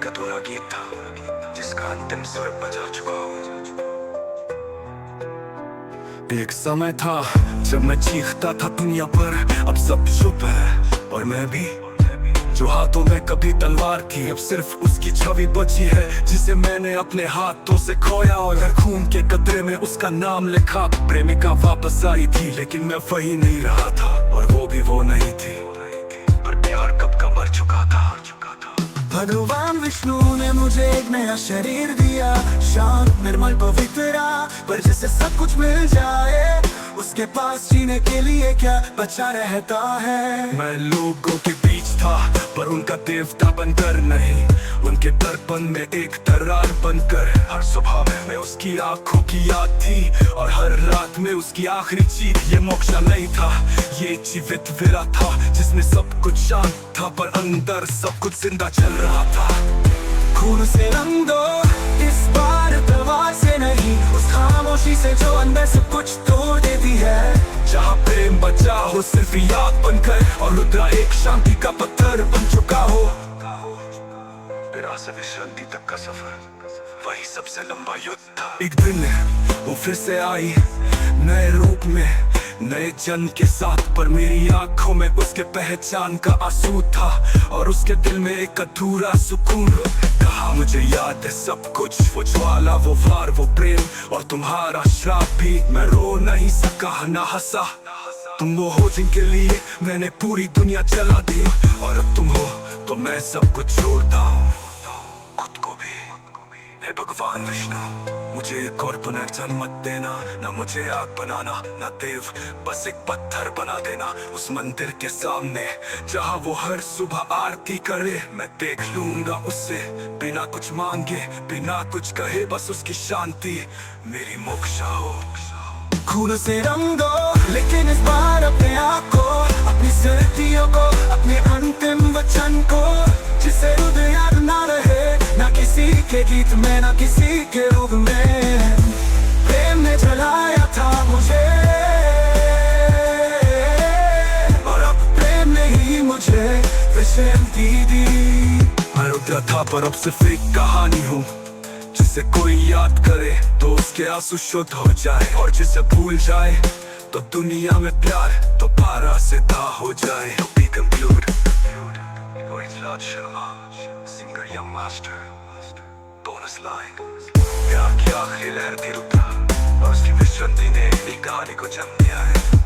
अधूरा गीत था जिसका अंतिम सुर बजा चुका हूँ। एक समय था जब मैं चीखता था दुनिया पर, अब सब चुप है और मैं भी। जो हाथों में कभी तलवार थी अब सिर्फ उसकी छवि बची है, जिसे मैंने अपने हाथों से खोया और हर खून के कतरे में उसका नाम लिखा। प्रेमिका वापस आई थी लेकिन मैं वही नहीं रहा था, और वो भी वो नहीं थी, पर प्यार कब का मर चुका था। भगवान विष्णु ने मुझे एक नया शरीर दिया, शांत निर्मल पवित्र, पर जिसे सब कुछ मिल जाए उसके पास जीने के लिए क्या बचा रहता है। मैं लोगों के बीच था पर उनका देवता बनकर नहीं, उनके दर्पण में एक दरार बनकर। हर सुबह में उसकी आंखों की याद थी और हर रात में उसकी आखिरी चीख। ये मोक्ष नहीं था, ये जीवित विरा था जिसमें सब कुछ शांत था पर अंदर सब कुछ जिंदा चल रहा था। खून से रंग दो इस बार तलवार से नहीं, उस खामोशी से जो अंदर सब कुछ तोड़ देती है। जहाँ प्रेम बचा हो सिर्फ याद बनकर, और रुद्रा एक शांति का पत्थर बन चुका हो। विरा से विश्रांति तक का सफर वही सबसे लंबा युद्ध था। एक दिन वो फिर से आई नए रूप में, नए जन्म के साथ, पर मेरी आंखों में उसके पहचान का आंसू था और उसके दिल में एक अधूरा सुकून। कहा मुझे याद है सब कुछ, वो ज्वाला, वो वार, वो प्रेम और तुम्हारा श्राप भी। मैं रो नहीं सका ना हंसा, तुम वो हो जिनके लिए मैंने पूरी दुनिया जला दी, और अब तुम हो तो मैं सब कुछ छोड़ता हूँ, खुद को भी। हे भगवान विष्णु, मुझे एक और पुनर्जन्म मत देना, ना मुझे आग बनाना ना देव, बस एक पत्थर बना देना उस मंदिर के सामने जहाँ वो हर सुबह आरती करे। मैं देख लूंगा उससे बिना कुछ मांगे, बिना कुछ कहे, बस उसकी शांति मेरी मोक्षा हो। खून से रंग दो लेकिन इस बार अपने आप को, अपनी स्मृतियों को, अपने अंतिम वचन को, जिसे हृदय याद ना रहे ना किसी के गीत में ना किसी के रूप में। प्रेम ने जलाया था मुझे और अब प्रेम ने ही मुझे विश्रांति दी। मैं रुद्रा था पर अब सिर्फ एक कहानी हूँ, जिसे कोई याद करे तो उसके आंसू शुद्ध हो जाए, और जिसे भूल जाए तो दुनिया में प्यार दोबारा से दा हो जाए। To be conclude, Raj Sharma, singer young master, bonus line। प्यार की आखिरी लहर थी रुद्रा और उसकी विश्रांति ने एक कहानी को जन्म दिया है।